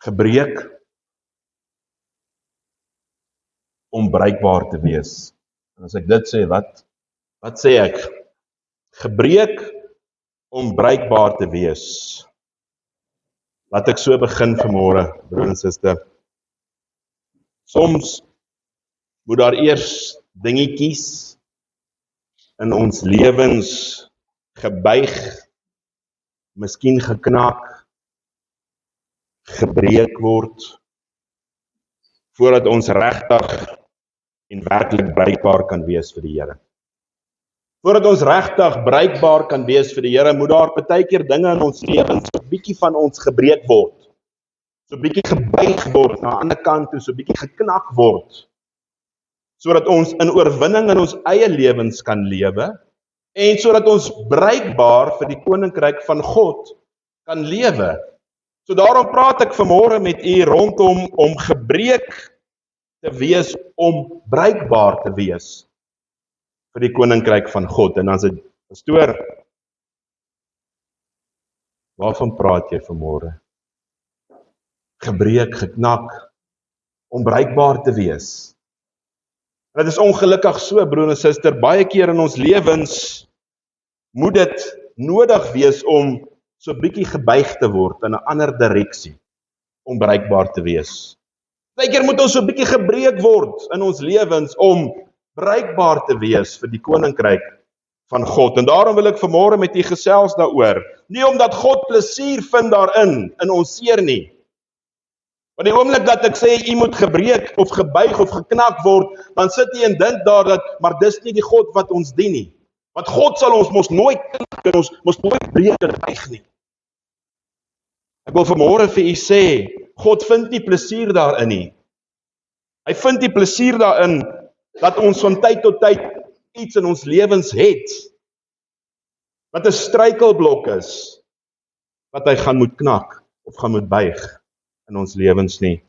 Gebreek om bruikbaar te wees. En as ek dit sê, wat sê ek? Gebreek om bruikbaar te wees. Laat ek so begin vanmôre, broer en suster. Soms moet daar eers dingetjies in ons lewens gebuig, miskien geknak, gebreek word, voordat ons regtig en werklik bruikbaar kan wees vir die Here. Voordat ons regtig bruikbaar kan wees vir die Here, moet daar partykeer dinge in ons lewens so 'n bietjie van ons gebreek word. So 'n bietjie gebuig word na 'n ander kant toe, so 'n bietjie geknak word. Sodat ons in oorwinning in ons eie lewens kan lewe en sodat ons bruikbaar vir die koninkryk van God kan lewe. So daarom praat ek vanmôre met u rondom om gebreek te wees om bruikbaar te wees vir die koninkryk van God. En dan sê pastoor, waarvan praat jy vanmôre? Gebreek, geknak, om bruikbaar te wees. En dit is ongelukkig so, broer en suster, baie keer in ons lewens moet dit nodig wees om so 'n bietjie gebuig te word in 'n ander direksie om bruikbaar te wees. Baie keer moet ons so 'n bietjie gebreek word in ons lewens om bruikbaar te wees vir die koninkryk van God. En daarom wil ek vanmôre met u gesels daaroor. Nie omdat God plesier vind daarin, in ons seer nie. Want die oomblik dat ek sê, u moet gebreek of gebuig of geknak word, dan sit u en dink daar dat, maar dis nie die God wat ons dien nie. Want God sal ons mos nooit knak en ons mos nooit breek en buig nie. Ek wil vanmôre vir u sê, God vind nie plesier daarin nie. Hy vind nie plesier daarin dat ons van tyd tot tyd iets in ons lewens het, wat 'n struikelblok is, wat hy gaan moet knak, of gaan moet buig in ons lewens nie.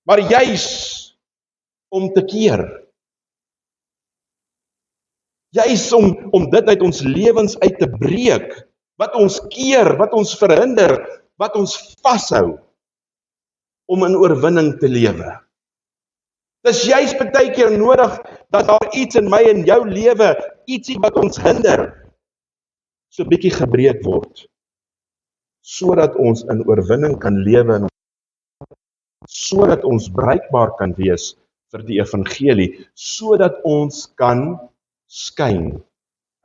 Maar juis om te keer, juis om dit uit ons lewens uit te breek, wat ons keer, wat ons verhinder, wat ons vashou, om in oorwinning te lewe. Dis juis baie keer nodig, dat daar iets in my en jou lewe, ietsie wat ons hinder, so 'n bietjie gebreek word, sodat ons in oorwinning kan lewe, sodat ons bruikbaar kan wees vir die evangelie, sodat ons kan skyn,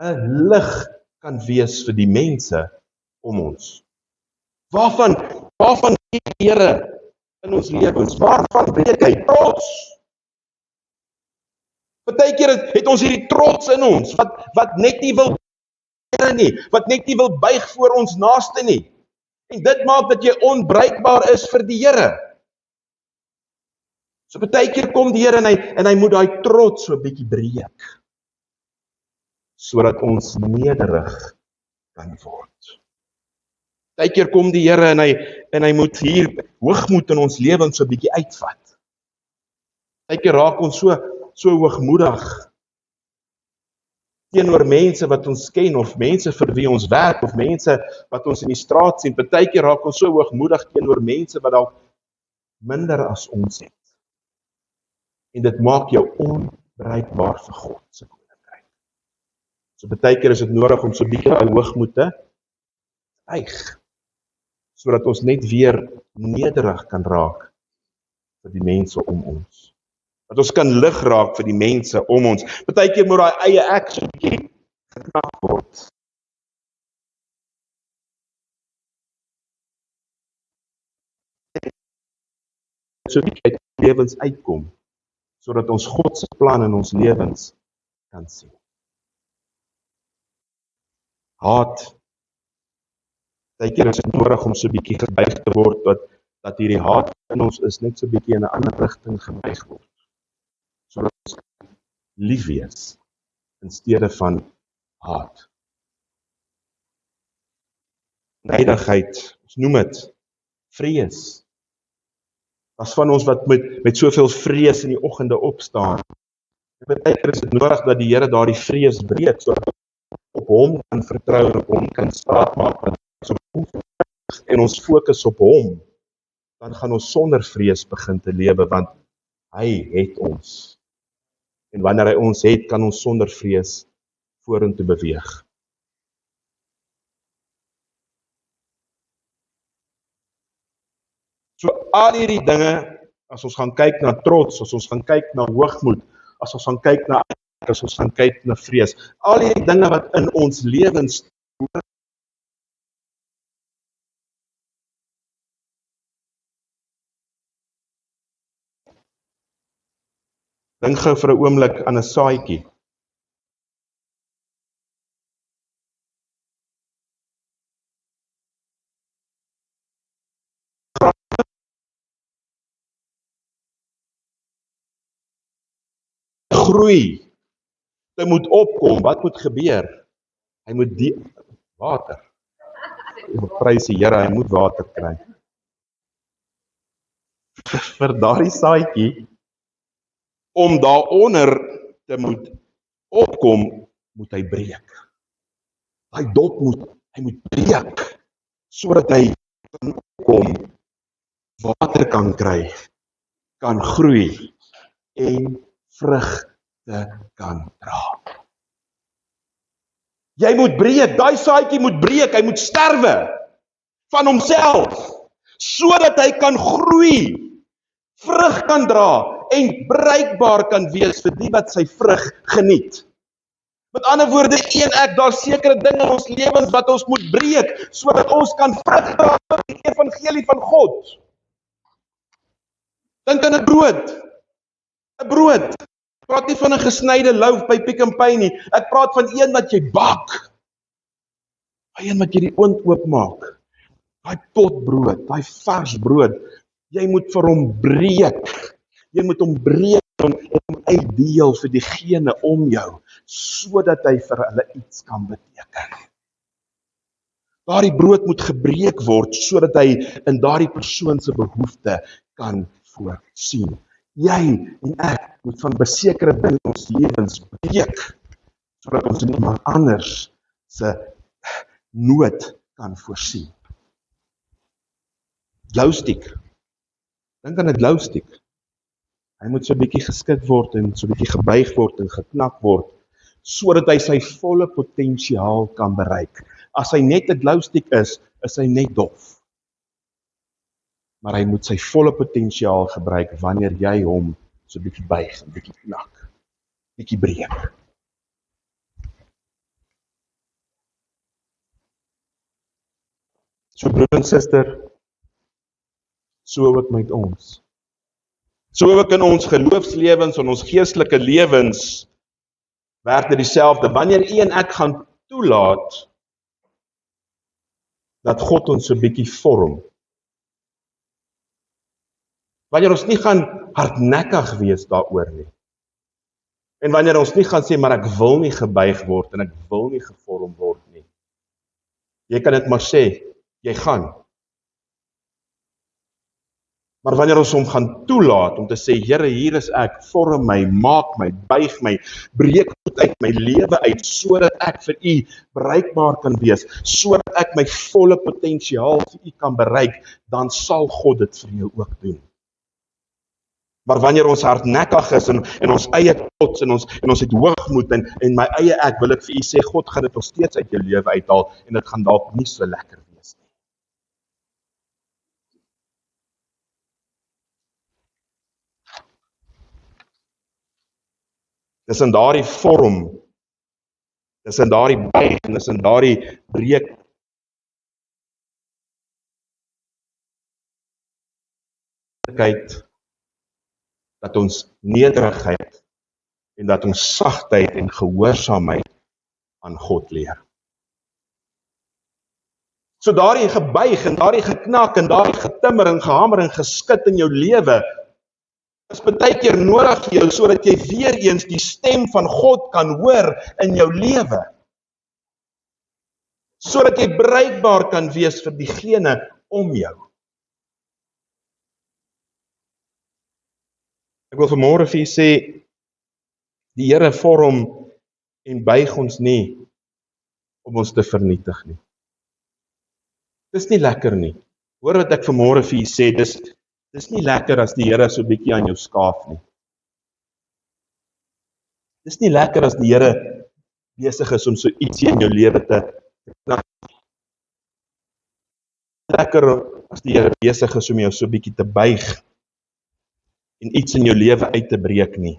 'n lig kan wees vir die mense om ons. Waarvan die Here in ons lewens, waarvan breek hy? Trots. Partykeer het ons hierdie trots in ons, wat net nie wil nie, wat net nie wil buig voor ons naaste nie. En dit maak dat jy onbruikbaar is vir die Here. So partykeer kom die Here en hy moet daai trots so 'n bietjie breek, sodat ons nederig kan word. Partykeer kom die Here en hy moet hier hoogmoed in ons lewens so 'n bietjie uitvat. Partykeer raak ons so hoogmoedig teenoor mense wat ons ken, of mense vir wie ons werk, of mense wat ons in die straat sien. Partykeer raak ons so hoogmoedig teenoor mense wat dalk minder as ons het. En dit maak jou onbruikbaar vir God se koninkryk. So partykeer is dit nodig om so 'n bietjie daai hoogmoed te buig, sodat ons net weer nederig kan raak vir die mense om ons. Dat ons kan lig raak vir die mense om ons. Partykeer moet daai eie ek so 'n bietjie geknak word. So 'n bietjie uit lewens uitkom, sodat ons God se plan in ons lewens kan sien. Haat. Partykeer is dit nodig om so 'n bietjie gebuig te word, dat hierdie haat in ons is net so 'n bietjie in 'n ander rigting gebuig word, sodat ons lief wees in steede van haat. Nydigheid, ons noem dit vrees. As van ons wat met soveel vrees in die oggende opstaan. Partykeer is dit nodig dat die Here daardie vrees breek, sodat ons op hom kan vertrou en op hom kan staat maak, en ons fokus op hom, dan gaan ons sonder vrees begin te lewe, want hy het ons. En wanneer hy ons het, kan ons sonder vrees vorentoe beweeg. So al hierdie dinge, as ons gaan kyk na trots, as ons gaan kyk na hoogmoed, as ons gaan kyk na as ons gaan kyk na vrees, al hierdie dinge wat in ons lewens dink gou vir 'n oomblik aan 'n saadjie. Groei. Hy moet opkom. Wat moet gebeur? Hy moet water. Prys die Here, hy moet water kry. Vir daardie saadjie om daaronder te moet opkom, moet hy breek. Hy dop moet breek sodat hy kan opkom, water kan kry, kan groei en vrugte kan dra. Jy moet breek, daai saadjie moet breek, hy moet sterwe van homself, sodat hy kan groei, vrug kan dra en bruikbaar kan wees vir die wat sy vrug geniet. Met ander woorde, daar sekere dinge in ons lewens wat ons moet breek, sodat ons kan vrug dra vir die evangelie van God. Dink aan 'n brood. 'n brood. Ek praat nie van 'n gesnyde loaf by Pick n Pay nie. Ek praat van een wat jy bak. Daai een wat jy die oond oopmaak. Daai potbrood, daai vars brood. Jy moet vir hom breek. Jy moet hom breek en hom uitdeel vir diegene om jou, sodat hy vir hulle iets kan beteken. Daardie brood moet gebreek word, sodat hy in daardie persoon se behoefte kan voorsien. Jy en ek moet van besekerde dinge in ons lewens breek, sodat ons in iemand anders se nood kan voorsien. Glowstick. Dink aan 'n glowstick. Hy moet so 'n bietjie geskit word en so 'n bietjie gebuig word en geknak word, sodat hy sy volle potensiaal kan bereik. As hy net 'n glowstick is hy net dof. Maar hy moet sy volle potensiaal gebruik wanneer jy hom so 'n bietjie buig, 'n bietjie knak, bietjie breek. So broer en suster, so ook met ons. So ook in ons geloofslewens en ons geestelike lewens werk dit dieselfde. Wanneer u en ek gaan toelaat dat God ons so 'n bietjie vorm. Wanneer ons nie gaan hardnekkig wees daaroor nie. En wanneer ons nie gaan sê, maar ek wil nie gebuig word en ek wil nie gevorm word nie. Jy kan dit maar sê, jy gaan. Maar wanneer ons hom gaan toelaat om te sê, Here, hier is ek, vorm my, maak my, buig my, breek goed uit my lewe uit, sodat ek vir u bereikbaar kan wees, sodat ek my volle potensiaal vir u kan bereik, dan sal God dit vir jou ook doen. Maar wanneer ons hardnekkig is en ons eie trots en ons het hoogmoed en my eie ek, wil ek vir u sê, God gaan dit nog steeds uit jou lewe uithaal en dit gaan dalk nie so lekker wees nie. Dis in daardie vorm, dis in daardie buig, dis in daardie breek dat ons nederigheid en dat ons sagtheid en gehoorsaamheid aan God leer. So daardie gebuig en daardie geknak en daardie getimmer en gehamer en geskit in jou lewe is baie keer nodig vir jou, sodat jy weer eens die stem van God kan hoor in jou lewe. Sodat jy bereikbaar kan wees vir diegene om jou. Ek wil vanmôre vir u sê, die Here vorm en buig ons nie om ons te vernietig nie. Dis nie lekker nie. Hoor wat ek vanmôre vir julle sê, dis nie lekker as die Here so 'n bietjie aan jou skaaf nie. Dis nie lekker as die Here besig is om so ietsie in jou lewe te knak. Lekker as die Here besig is om jou so 'n bietjie te buig en iets in jou lewe uit te breek nie.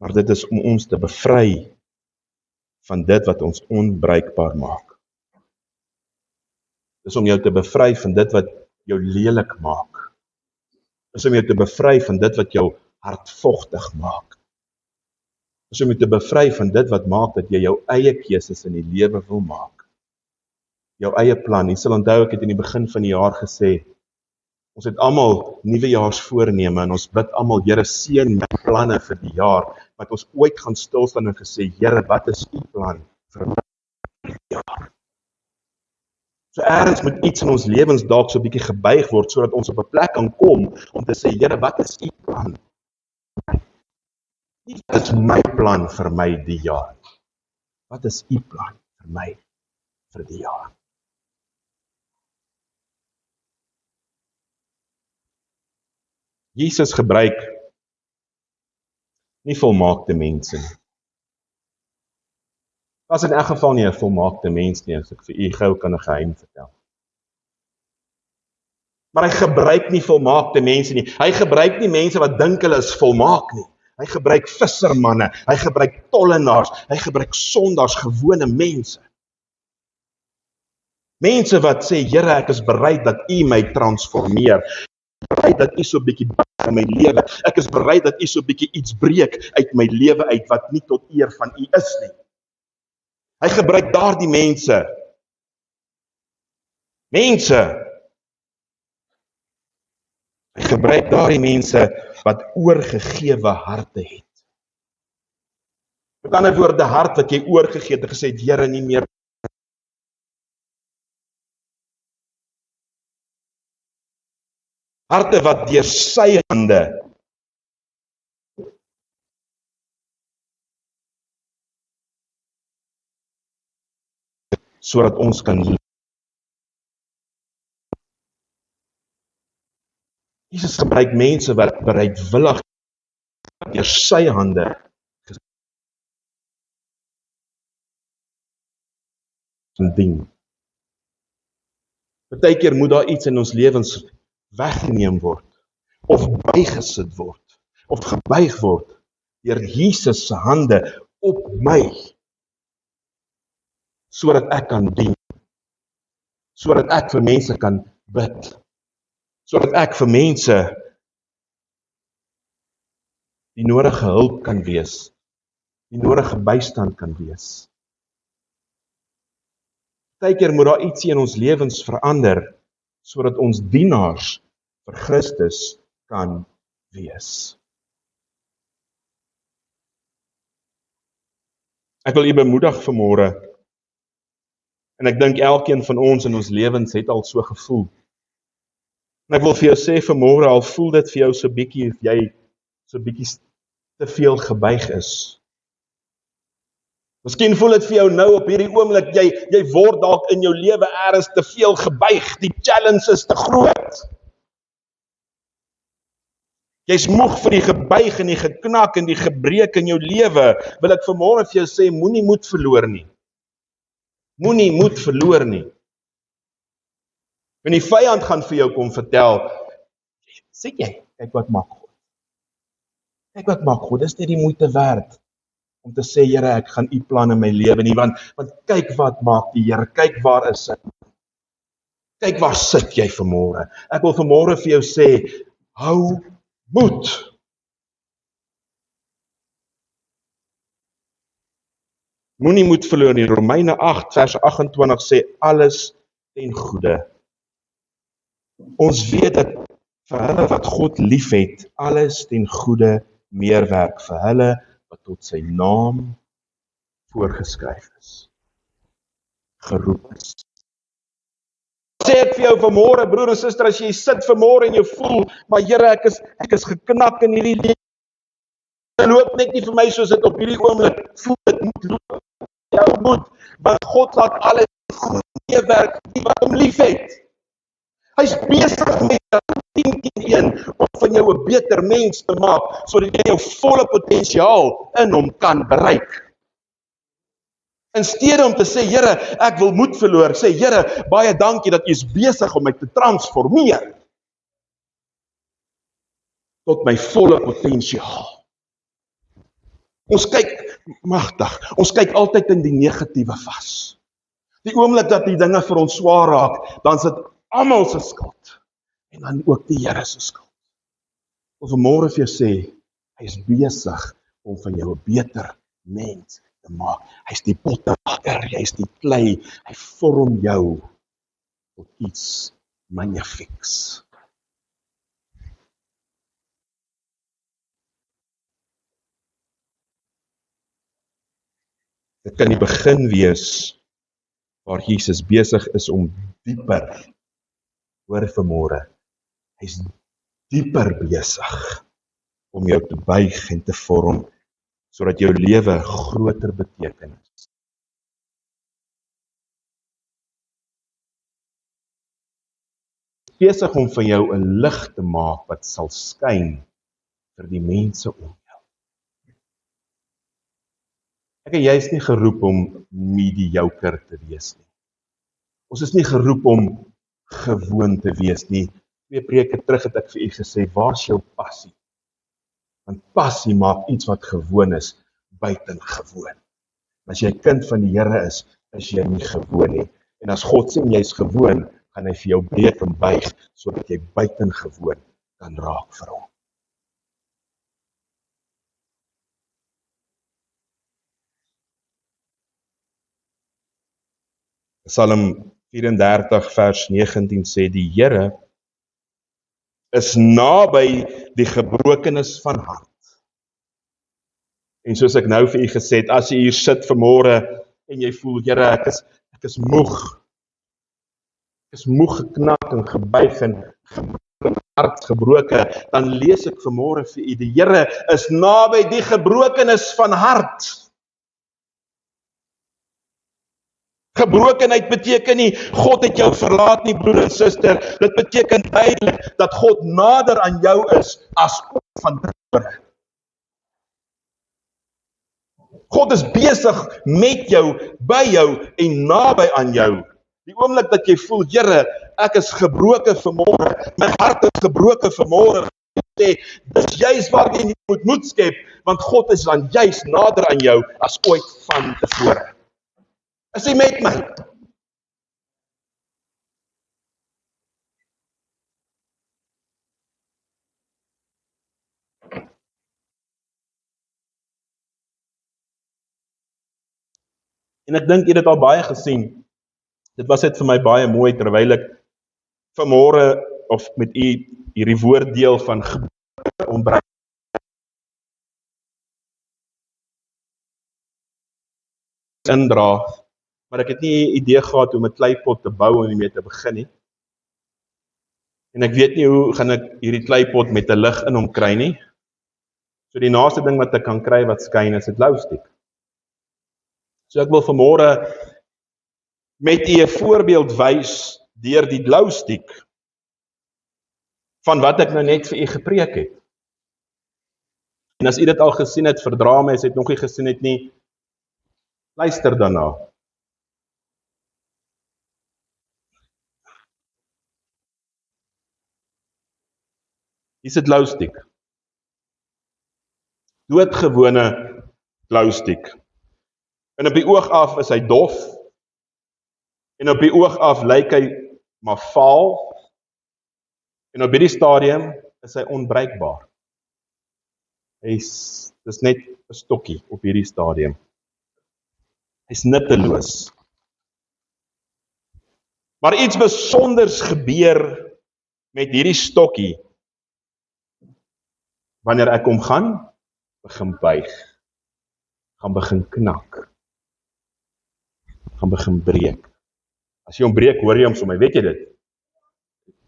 Maar dit is om ons te bevry van dit wat ons onbruikbaar maak. Dis om jou te bevry van dit wat jou lelik maak. Dis om jou te bevry van dit wat jou hardvogtig maak. Dis om jou te bevry van dit wat maak dat jy jou eie keuses in die lewe wil maak. Jou eie plan. Jy sal onthou ek het in die begin van die jaar gesê, ons het almal nuwejaarsvoorneme en ons bid almal, Here seën my planne vir die jaar, wat ons ooit gaan stil staan en gesê, Here, wat is u plan vir my jaar? So ergens moet iets in ons lewens dalk so 'n bietjie gebuig word, sodat ons op 'n plek kan kom, om te sê, Here, wat is u plan? Wat is my plan vir my die jaar? Wat is u plan vir my vir die jaar? Jesus gebruik nie volmaakte mense nie. Was in elk geval nie 'n volmaakte mens nie, as ek vir u gou kan 'n geheim vertel. Maar hy gebruik nie volmaakte mense nie. Hy gebruik nie mense wat dink hulle is volmaak nie. Hy gebruik vissermanne, hy gebruik tollenaars, hy gebruik sondaars, gewone mense. Mense wat sê, Here, ek is bereid dat u my transformeer. Bereid dat u so 'n bietjie in my lewe. Ek is bereid dat u so 'n bietjie iets breek uit my lewe uit wat nie tot eer van u is nie. Hy gebruik daardie mense. Hy gebruik daardie mense wat oorgegewe harte het. Met ander woorde, hart wat jy oorgegee het en gesê het, Here, nie meer. Harte wat deur sy hande sodat ons kan leef. Jesus gebruik mense wat bereidwillig deur sy hande dien. Partykeer moet daar iets in ons lewens weggeneem word, of bygesit word, of gebuig word, deur Jesus se hande op my, sodat ek kan dien, sodat ek vir mense kan bid, sodat ek vir mense die nodige hulp kan wees, die nodige bystand kan wees. Partykeer moet daar ietsie in ons lewens verander, sodat ons dienaars vir Christus kan wees. Ek wil u bemoedig vanmôre, en ek dink elkeen van ons in ons lewens het al so gevoel. En ek wil vir jou sê vanmôre, al voel dit vir jou so bietjie, of jy so bietjie te veel gebuig is. Miskien voel dit vir jou nou op hierdie oomblik, jy word dalk in jou lewe eers te veel gebuig, die challenge is te groot. Jy's moeg vir die gebuig en die geknak en die gebreek in jou lewe, wil ek vanmôre vir jou sê, moenie moed verloor nie. Moenie moed verloor nie. En die vyand gaan vir jou kom vertel, sê jy, kyk wat maak God. Kyk wat maak God, dis nie die moeite werd om te sê, Here, ek gaan u plan in my lewe nie, want kyk wat maak die Here, kyk waar is hy. Kyk waar sit jy vanmôre. Ek wil vanmôre vir jou sê, hou moed. Moenie moed verloor nie. Romeine 8 vers 28 sê, alles ten goeie. Ons weet dat vir hulle wat God liefhet, alles ten goeie meewerk, vir hulle wat tot sy naam voorgeskryf is, geroep is. Sê ek vir jou vanmôre, broer en suster, as jy sit vanmôre en jy voel, maar Here, ek is geknak in hierdie lewe. Dit loop net nie vir my soos dit op hierdie oomblik voel, dit moet loop. jou moet, want God laat alles goeie werk die wat hom lief het. Hy's besig met 10 teen 1 om van jou 'n beter mens te maak, sodat jy jou volle potensiaal in hom kan bereik. In steede om te sê, Here, ek wil moed verloor, sê, Here, baie dankie dat U is besig om my te transformeer tot my volle potensiaal. Ons kyk altyd in die negatiewe vas. Die oomblik dat die dinge vir ons swaar raak, dan is dit almal se skuld en dan ook die Here se skuld. Of vanmôre vir jou sê, hy is besig om van jou 'n beter mens te maak. Hy's die pottebakker, hy's die klei, hy vorm jou tot iets magnifieks. Dit kan die begin wees waar Jesus besig is om dieper, hoor vanmôre, hy's dieper besig om jou te buig en te vorm, sodat jou lewe groter betekenis. Besig om van jou 'n lig te maak wat sal skyn vir die mense om jou. Ek en jy is nie geroep om mediocre te wees nie. Ons is nie geroep om gewoon te wees nie. 2 preke terug het ek vir u gesê, waar's jou passie? Want passie maak iets wat gewoon is, buitengewoon. As jy 'n kind van die Here is jy nie gewoon nie. En as God sê jy is gewoon, gaan hy vir jou breek en buig, sodat jy buitengewoon kan raak vir hom. Psalm 34 vers 19 sê, die Here is naby die gebrokenes van hart. En soos ek nou vir u gesê het, as jy hier sit vanmôre en jy voel, Here, ek is moeg. Ek is moeg geknak en gebuig en hart gebroken, dan lees ek vanmôre vir u, die Here is naby die gebrokenes van hart. Gebrokenheid beteken nie, God het jou verlaat nie, broer en suster. Dit beteken duidelik, dat God nader aan jou is, as van tevore. God is besig met jou, by jou, en naby aan jou. Die oomblik dat jy voel, Here, ek is gebroken vanmôre, my hart is gebroken vanmôre, sê, dis juist waar jy moet moed skep, want God is dan juist nader aan jou, as ooit van tevore. Is hy met my? En ek dink jy het dit al baie gesien. Dit was net vir my baie mooi, terwyl ek vanmôre, of met u hierdie woorddeel van ontbreek indra, maar ek het nie 'n idee gehad hoe om 'n kleipot te bou en mee te begin nie. En ek weet nie hoe gaan ek hierdie kleipot met 'n lig in hom kry nie. So die naaste ding wat ek kan kry wat skyn is 'n glowstick. So ek wil vanmôre met u 'n voorbeeld wys deur die glowstick van wat ek nou net vir u gepreek het. En as u dit al gesien het, verdra my as jy dit nog nie gesien het nie, luister daarna. Hier is 'n glowstick. Doodgewone glowstick. En op die oog af is hy dof, en op die oog af lyk hy maar vaal, en op hierdie stadium is hy onbruikbaar. Dis net 'n stokkie op hierdie stadium. Hy's nutteloos. Maar iets besonders gebeur met hierdie stokkie, wanneer ek hom gaan begin buig, gaan begin knak, gaan begin breek. As jy hom breek, hoor jy hom sommer, weet jy dit?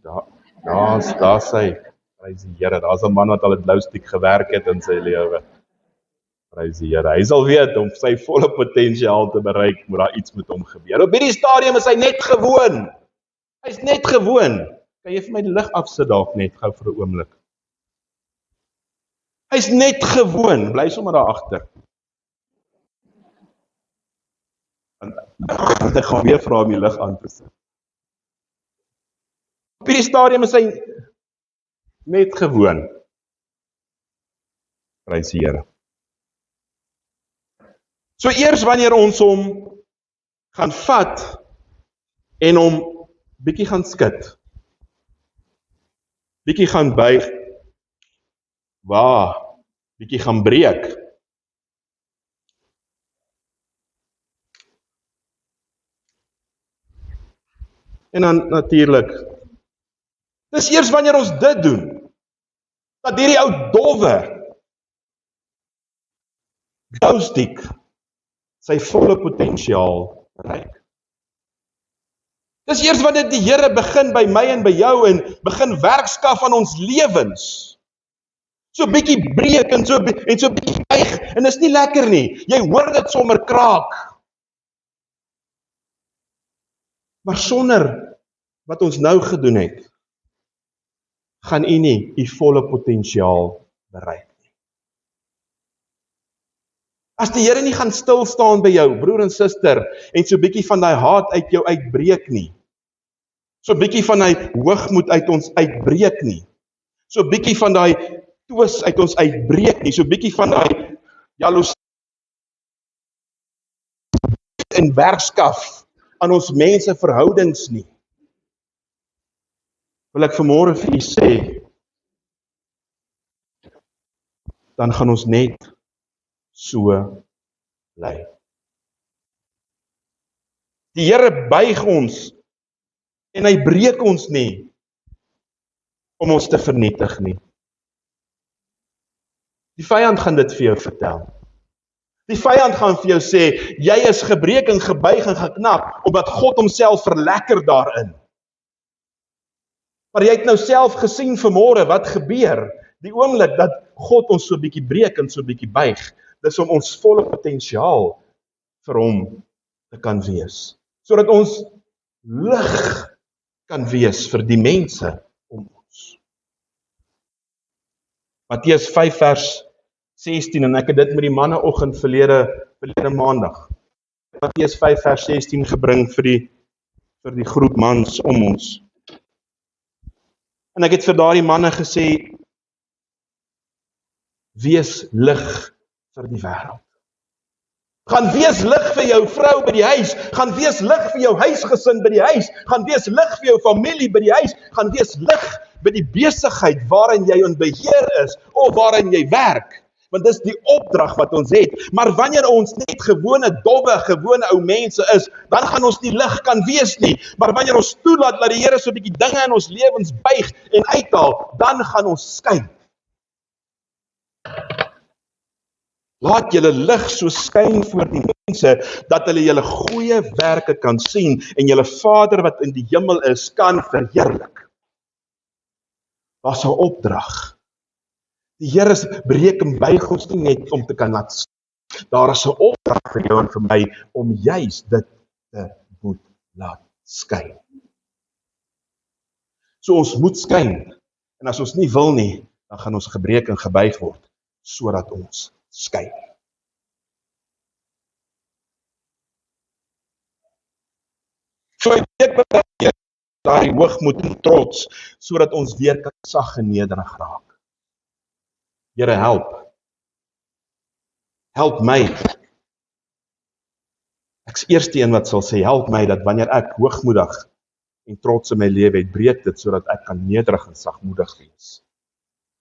Daar sy, prys die Here, daar's 'n man wat al 'n glowstick gewerk het in sy lewe. Prys die Here. Hy sal weet om sy volle potensiaal te bereik, moet daar iets met hom gebeur. Op hierdie stadium is hy net gewoon. Hy's net gewoon. Kan jy vir my die lig afsit dalk net gou vir 'n oomblik? Hy's net gewoon, bly sommer daar agter. Want ek gaan weer vra om die lig aan te sit. Op hierdie stadium is hy net gewoon. Prys die Here. So eers wanneer ons hom gaan vat en hom bietjie gaan skud, bietjie gaan buig, bietjie gaan breek, en dan natuurlik, dis eers wanneer ons dit doen, dat hierdie ou dowwe Goustiek sy volle potensiaal bereik. Dis eers wanneer die Here begin by my en by jou en begin werkskaf aan ons lewens. So bietjie breek en so bietjie buig, en dis nie lekker nie. Jy hoor dit sommer kraak. Maar sonder wat ons nou gedoen het, gaan u nie u volle potensiaal bereik nie. As die Here nie gaan stil staan by jou, broer en suster, en so bietjie van daai haat uit jou uitbreek nie, so bietjie van daai hoogmoed uit ons uitbreek nie, so bietjie van daai twis uit ons uitbreek nie, so bietjie van daai jaloesie en werkskaf aan ons mense verhoudings nie, wil ek vanmôre vir u sê, dan gaan ons net so bly. Die Here buig ons en hy breek ons nie om ons te vernietig nie. Die vyand gaan dit vir jou vertel. Die vyand gaan vir jou sê, jy is gebreek en gebuig en geknak, omdat God homself verlekker daarin. Maar jy het nou self gesien vanmôre wat gebeur, die oomblik dat God ons so bietjie breek en so bietjie buig, dis om ons volle potensiaal vir hom te kan wees, sodat ons lig kan wees vir die mense om ons. Matteus 5 vers 16, en ek het dit met die manneoggend verlede maandag, Matteus 5 vers 16 gebring vir die groep mans om ons. En ek het vir daardie manne gesê, wees lig vir die wêreld. Gaan wees lig vir jou vrou by die huis, gaan wees lig vir jou huisgesin by die huis, gaan wees lig vir jou familie by die huis, gaan wees lig by die besigheid waarin jy in beheer is, of waarin jy werk. Want dis die opdrag wat ons het. Maar wanneer ons net gewone, gewone ou mense is, dan gaan ons nie lig kan wees nie. Maar wanneer ons toelaat dat die Here so 'n bietjie dinge in ons lewens buig en uithaal, dan gaan ons skyn. Laat julle lig so skyn voor die mense, dat hulle julle goeie werke kan sien, en julle Vader wat in die hemel is, kan verheerlik. Daar's 'n opdrag. Die Here breek en buig ons nie net om te kan laat sien. Daar is 'n opdrag vir jou en vir my, om juis dit te moet laat skyn. So ons moet skyn, en as ons nie wil nie, dan gaan ons gebreek en gebuig word, sodat ons skyn. So ek weet daai hoogmoed en trots, sodat ons weer kan sag en nederig raak. Here, help my. Ek's eerste een wat sal sê, help my dat wanneer ek hoogmoedig en trots in my lewe het, breek dit sodat ek kan nederig en sagmoedig wees.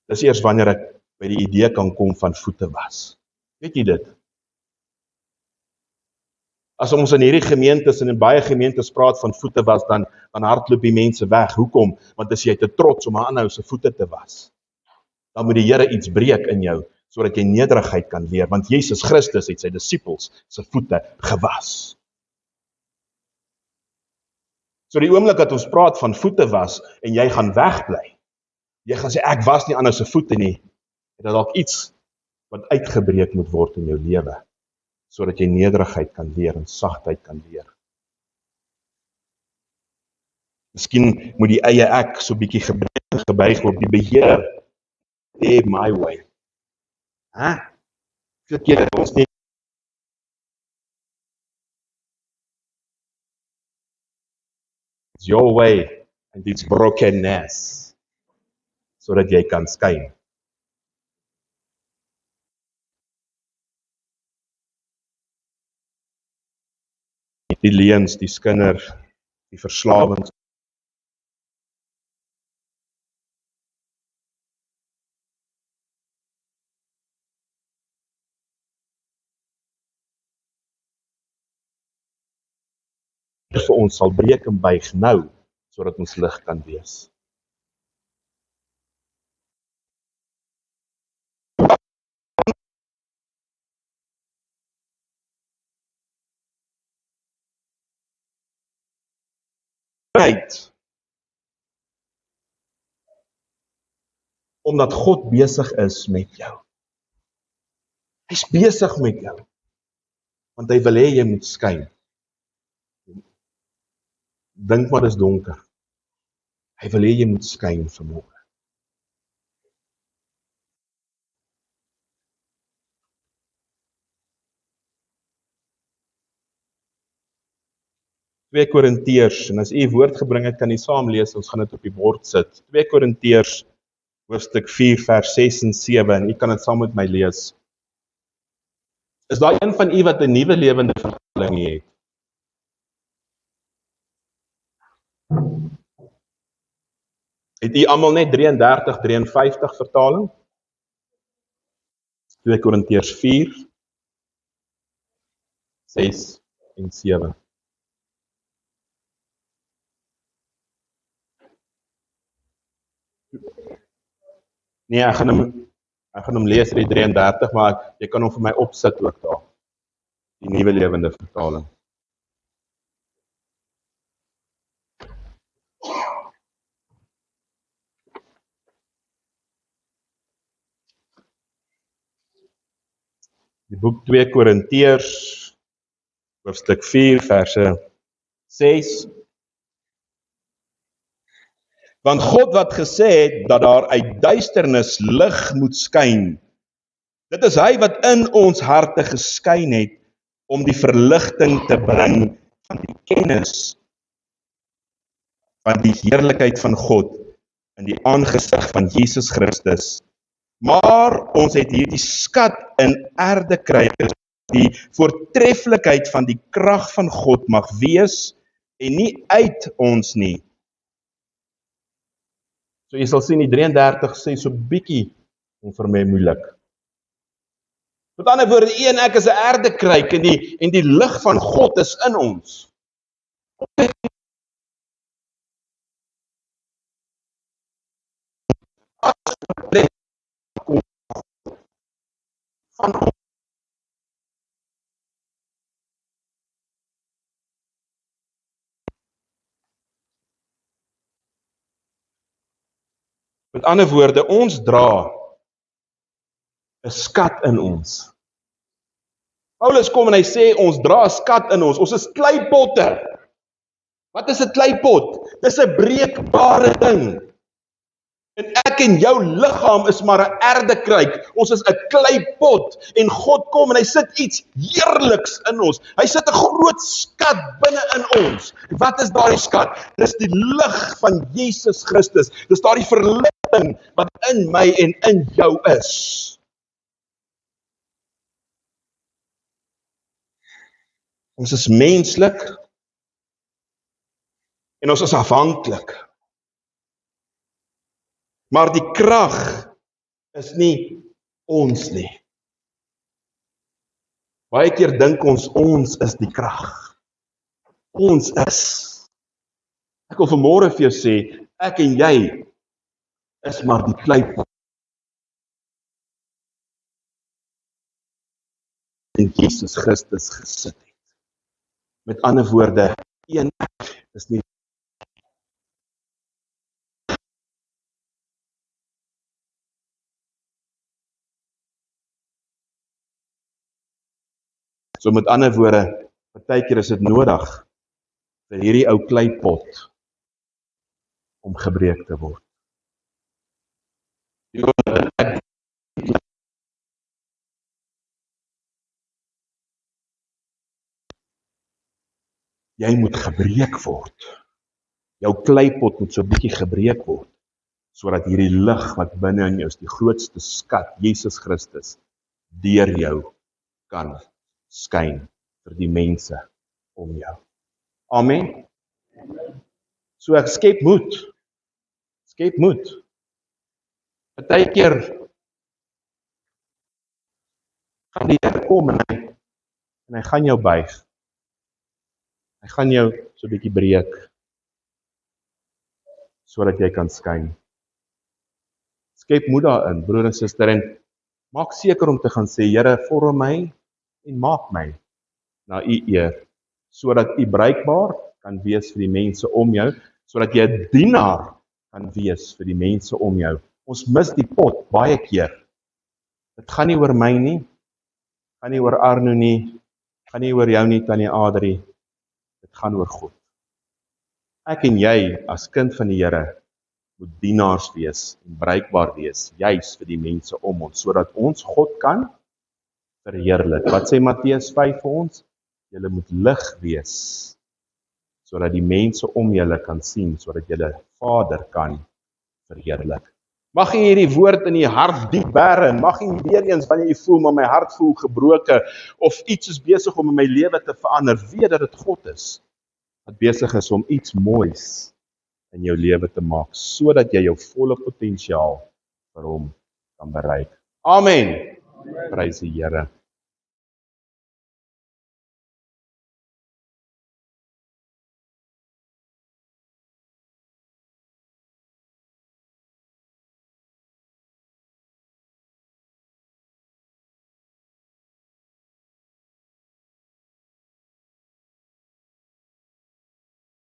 Dis eers wanneer ek by die idee kan kom van voete was. Weet jy dit? As ons in hierdie gemeentes en in baie gemeentes praat van voete was, dan hardloop die mense weg. Hoekom? Want as jy te trots om 'n ander se voete te was, dan moet die Here iets breek in jou, sodat jy nederigheid kan leer, want Jesus Christus het sy disippels se voete gewas. So die oomblik dat ons praat van voete was, en jy gaan wegbly, jy gaan sê, ek was nie ander se voete nie, het dit dalk iets wat uitgebreek moet word in jou lewe, sodat jy nederigheid kan leer en sagtheid kan leer. Miskien moet die eie ek so bietjie gebuig word, die beheer, my way. Verkeer dat ons nie it's your way and it's brokenness, sodat jy kan skyn. Die leuns, die skinder, die verslawings, vir ons sal breek en buig nou, sodat ons lig kan wees. Omdat God besig is met jou. Hy's besig met jou, want hy wil hê jy moet skyn. Dink maar dis donker. Hy wil hê jy moet skyn vanmôre. Twee Korintiërs, en as u woord gebring het, kan u saam lees, ons gaan dit op die bord sit. 2 Korintiërs, hoofstuk 4, vers 6 en 7, en u kan dit saam met my lees. Is daar een van u wat 'n nuwe lewende vertaling het? Het u almal net 33, 53 vertaling? 2 Korintiërs 4, 6 en 7. Nee, ek gaan hom lees die 33, maar jy kan hom vir my opsit ook daar. Die nuwe lewende vertaling. Die boek 2 Korintiërs, hoofstuk 4, verse 6. Want God wat gesê het dat daar uit duisternis lig moet skyn, dit is hy wat in ons harte geskyn het om die verligting te bring van die kennis van die heerlikheid van God in die aangesig van Jesus Christus. Maar ons het hierdie skat in aarde kry, die voortreffelikheid van die krag van God mag wees en nie uit ons nie. So jy sal sien die 33 sê so bietjie om vir my moeilik. Met ander woorde, u en ek is 'n aardekruik en die lig van God is in ons. Met ander woorde, ons dra 'n skat in ons. Paulus kom en hy sê ons dra 'n skat in ons. Ons is kleipotte. Wat is 'n kleipot? Dis 'n breekbare ding. En ek en jou liggaam is maar 'n aardekruik. Ons is 'n kleipot en God kom en hy sit iets heerliks in ons. Hy sit 'n groot skat binne in ons. Wat is daardie skat? Dis die lig van Jesus Christus. Dis daardie verligting wat in my en in jou is. Ons is menslik en ons is afhanklik. Maar die krag is nie ons nie. Baie keer dink ons is die krag. Ons is. Ek wil vanmôre vir jou sê, ek en jy is maar die kleipot. En Jesus Christus gesit het. Met ander woorde, een is nie So met ander woorde, partykeer is dit nodig vir hierdie ou kleipot om gebreek te word. Jy moet gebreek word. Jou kleipot moet so 'n bietjie gebreek word, sodat hierdie lig wat binne in jou is, die grootste skat, Jesus Christus, deur jou kan skyn vir die mense om jou. Amen. So ek skep moed. Skep moed. Partykeer gaan die Here kom en hy gaan jou buig. Hy gaan jou so 'n bietjie breek sodat jy kan skyn. Skep moed daarin, broer en suster, en maak seker om te gaan sê, Here, vorm my en maak my na U eer, sodat U bruikbaar kan wees vir die mense om jou, sodat jy 'n dienaar kan wees vir die mense om jou. Ons mis die pot baie keer. Dit gaan nie oor my nie, gaan nie oor Arno nie, gaan nie oor jou nie, Tannie Adrie. Dit gaan oor God. Ek en jy as kind van die Here moet dienaars wees en bruikbaar wees, juis vir die mense om ons, sodat ons God kan verheerlik. Wat sê Matteus 5 vir ons? Julle moet lig wees, sodat die mense om julle kan sien, sodat julle Vader kan verheerlik. Mag jy hierdie woord in die hart diep bære, en mag jy weer eens wanneer jy voel, maar my hart voel gebroke, of iets is besig om in my lewe te verander, weet dat dit God is, wat besig is om iets moois in jou lewe te maak, sodat jy jou volle potensiaal vir hom kan bereik. Amen. Prys die Here.